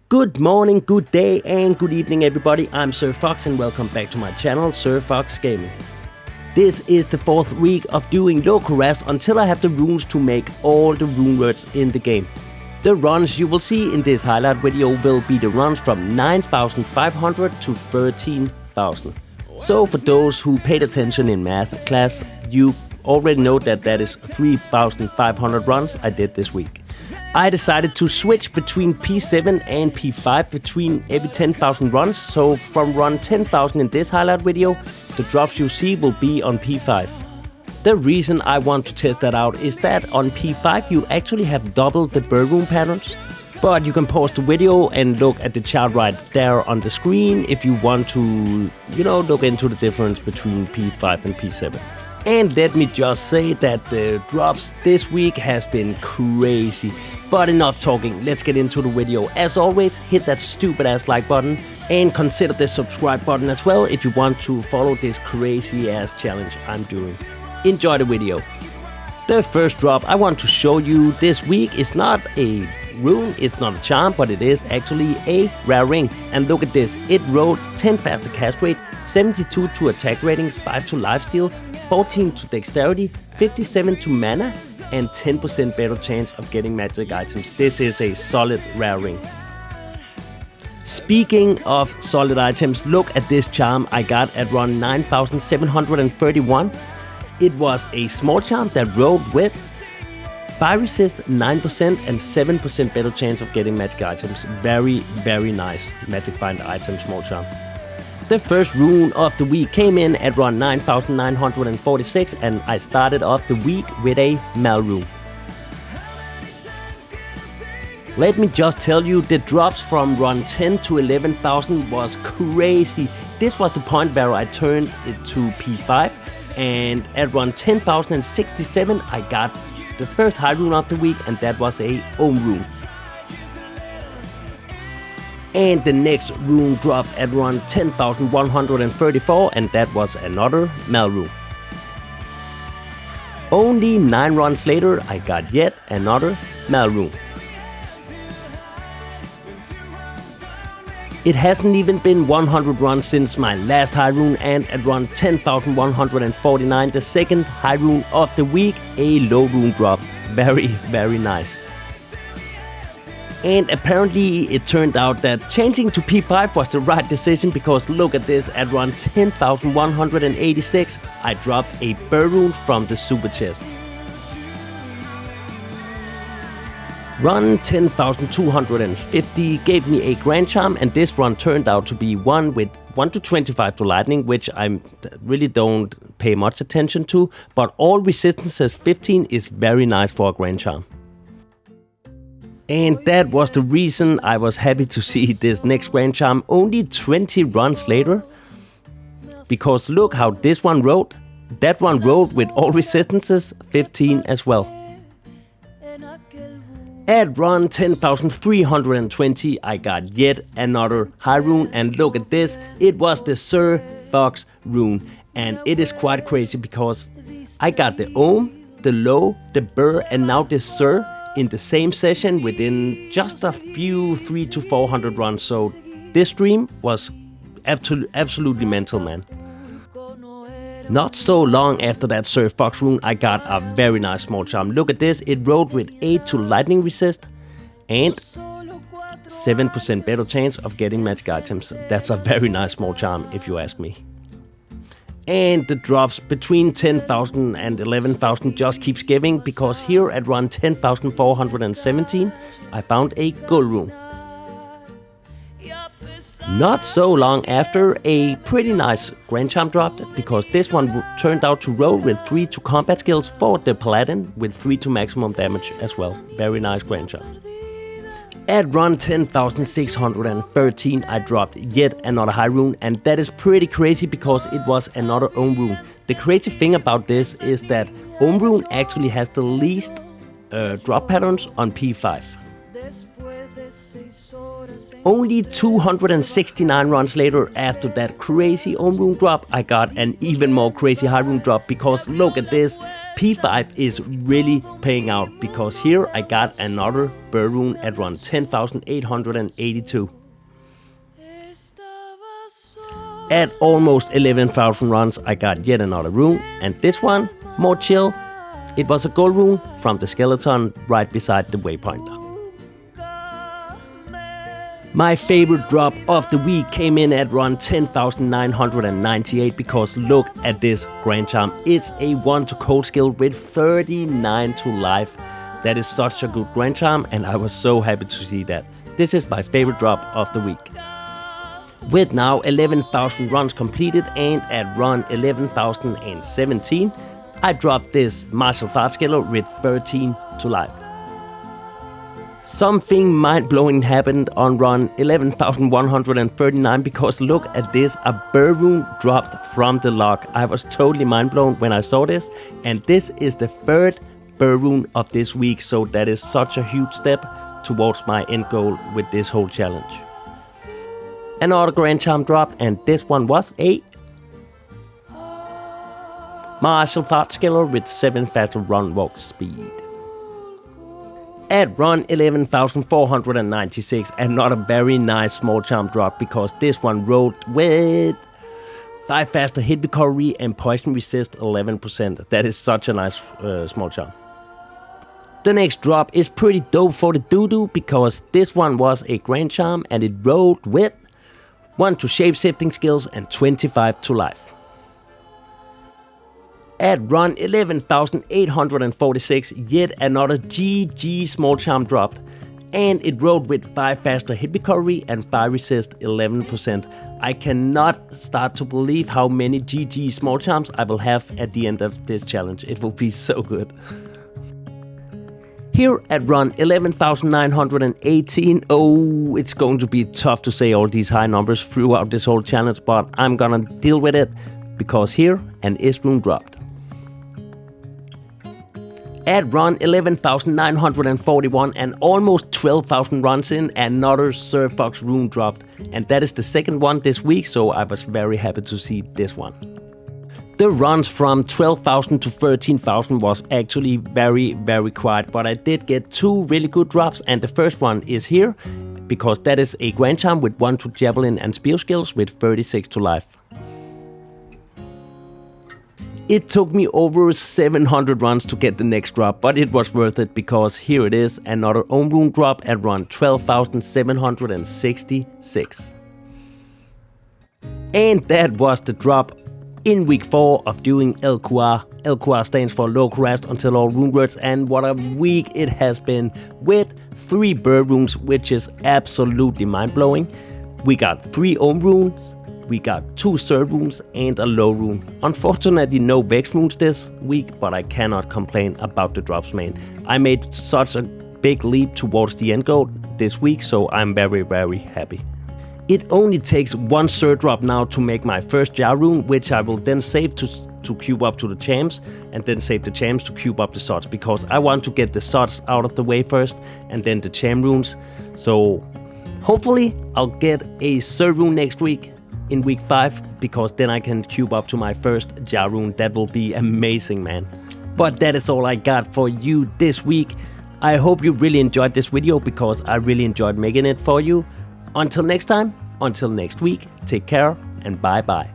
Good morning, good day, and good evening, everybody. I'm Sir Fox, and welcome back to my channel, Sir Fox Gaming. This is the 4th week of doing LKUAR until I have the runes to make all the rune words in the game. The runs you will see in this highlight video will be the runs from 9,500 to 13,000. So for those who paid attention in math class, you already know that that is 3,500 runs I did this week. I decided to switch between P7 and P5 between every 10,000 runs, so from run 10,000 in this highlight video, the drops you see will be on P5. The reason I want to test that out is that on P5 you actually have double the burr rune patterns, but you can pause the video and look at the chart right there on the screen if you want to, look into the difference between P5 and P7. And let me just say that the drops this week has been crazy. But enough talking, let's get into the video. As always, hit that stupid ass like button and consider the subscribe button as well if you want to follow this crazy ass challenge I'm doing. Enjoy the video. The first drop I want to show you this week is not a rune, it's not a charm, but it is actually a rare ring. And look at this, it wrote 10 faster cast rate, 72 to attack rating, 5 to lifesteal, 14 to dexterity, 57 to mana, and 10% better chance of getting magic items. This is a solid rare ring. Speaking of solid items, look at this charm I got at run 9,731. It was a small charm that rolled with fire resist, 9% and 7% better chance of getting magic items. Very, very nice magic find item small charm. The first rune of the week came in at run 9,946, and I started off the week with a Mal rune. Let me just tell you, the drops from run 10 to 11,000 was crazy. This was the point where I turned it to P5, and at run 10,067 I got the first high rune of the week, and that was a Ohm rune. And the next rune dropped at run 10,134, and that was another Mal rune. Only 9 runs later, I got yet another Mal rune. It hasn't even been 100 runs since my last high rune, and at run 10,149, the second high rune of the week, a low rune drop. Very, very nice. And apparently it turned out that changing to P5 was the right decision, because look at this, at run 10,186 I dropped a burr rune from the super chest. Run 10,250 gave me a grand charm, and this run turned out to be one with 1 to 25 to lightning, which I really don't pay much attention to, but all resistances 15 is very nice for a grand charm. And that was the reason I was happy to see this next grand charm only 20 runs later. Because look how this one rolled. That one rolled with all resistances 15 as well. At run 10,320 I got yet another high rune, and look at this, it was the Sir Fox rune. And it is quite crazy because I got the Ohm, the Low, the Burr, and now this Sir in the same session within just a few 300 to 400 runs. So this stream was absolutely mental, man. Not so long after that Sir Fox rune, I got a very nice small charm. Look at this, it rolled with 8 to lightning resist and 7% better chance of getting magic items. That's a very nice small charm if you ask me. And the drops between 10,000 and 11,000 just keeps giving, because here at run 10,417 I found a gold rune. Not so long after, a pretty nice grand charm dropped, because this one turned out to roll with 3 to combat skills for the paladin with 3 to maximum damage as well. Very nice grand charm. At run 10,613 I dropped yet another high rune, and that is pretty crazy because it was another Ohm rune. The crazy thing about this is that Ohm rune actually has the least drop patterns on P5. Only 269 runs later, after that crazy Ohm rune drop, I got an even more crazy high rune drop, because look at this, P5 is really paying out because here I got another burr rune at run 10,882. At almost 11,000 runs I got yet another rune, and this one, more chill. It was a gold rune from the skeleton right beside the waypointer. My favorite drop of the week came in at run 10,998 because look at this Grand Charm. It's a 1 to cold skill with 39 to life. That is such a good Grand Charm, and I was so happy to see that. This is my favorite drop of the week. With now 11,000 runs completed and at run 11,017, I dropped this martial fart skiller with 13 to life. Something mind-blowing happened on run 11,139 because look at this, a burr rune dropped from the log. I was totally mind-blown when I saw this, and this is the third burr rune of this week, so that is such a huge step towards my end goal with this whole challenge. Another Grand Charm dropped, and this one was a martial fart skiller with 7 faster run walk speed. At run 11,496, another very nice small charm drop because this one rode with 5 faster hit recovery and poison resist 11%. That is such a nice small charm. The next drop is pretty dope for the doo-doo because this one was a Grand Charm and it rode with 1 to shape-shifting skills and 25 to life. At run 11,846, yet another GG small charm dropped, and it rode with 5 faster hit recovery and fire resist 11%. I cannot start to believe how many GG small charms I will have at the end of this challenge. It will be so good. Here at run 11,918, oh, it's going to be tough to say all these high numbers throughout this whole challenge, but I'm gonna deal with it because here an S rune dropped. At run 11,941 and almost 12,000 runs in, another Sir Fox rune dropped, and that is the second one this week, so I was very happy to see this one. The runs from 12,000 to 13,000 was actually very quiet, but I did get 2 really good drops, and the first one is here because that is a Grand Charm with 1 to javelin and spear skills with 36 to life. It took me over 700 runs to get the next drop, but it was worth it because here it is, another Ohm Rune drop at run 12,766. And that was the drop in week 4 of doing LKUAR. LKUAR stands for Local Rest Until All Rune Words, and what a week it has been with 3 burr runes, which is absolutely mind-blowing. We got 3 Ohm Runes, we got 2 Sir runes and a low rune. Unfortunately no Vex runes this week, but I cannot complain about the drops, man. I made such a big leap towards the end goal this week, so I'm very happy. It only takes 1 Sir drop now to make my first Jar rune, which I will then save to cube up to the champs, and then save the champs to cube up the sods, because I want to get the sods out of the way first and then the cham runes. So hopefully I'll get a Sir rune next week in week 5, because then I can cube up to my first Jar rune. That will be amazing, man. But that is all I got for you this week. I hope you really enjoyed this video, because I really enjoyed making it for you. Until next time, until next week, take care and bye bye.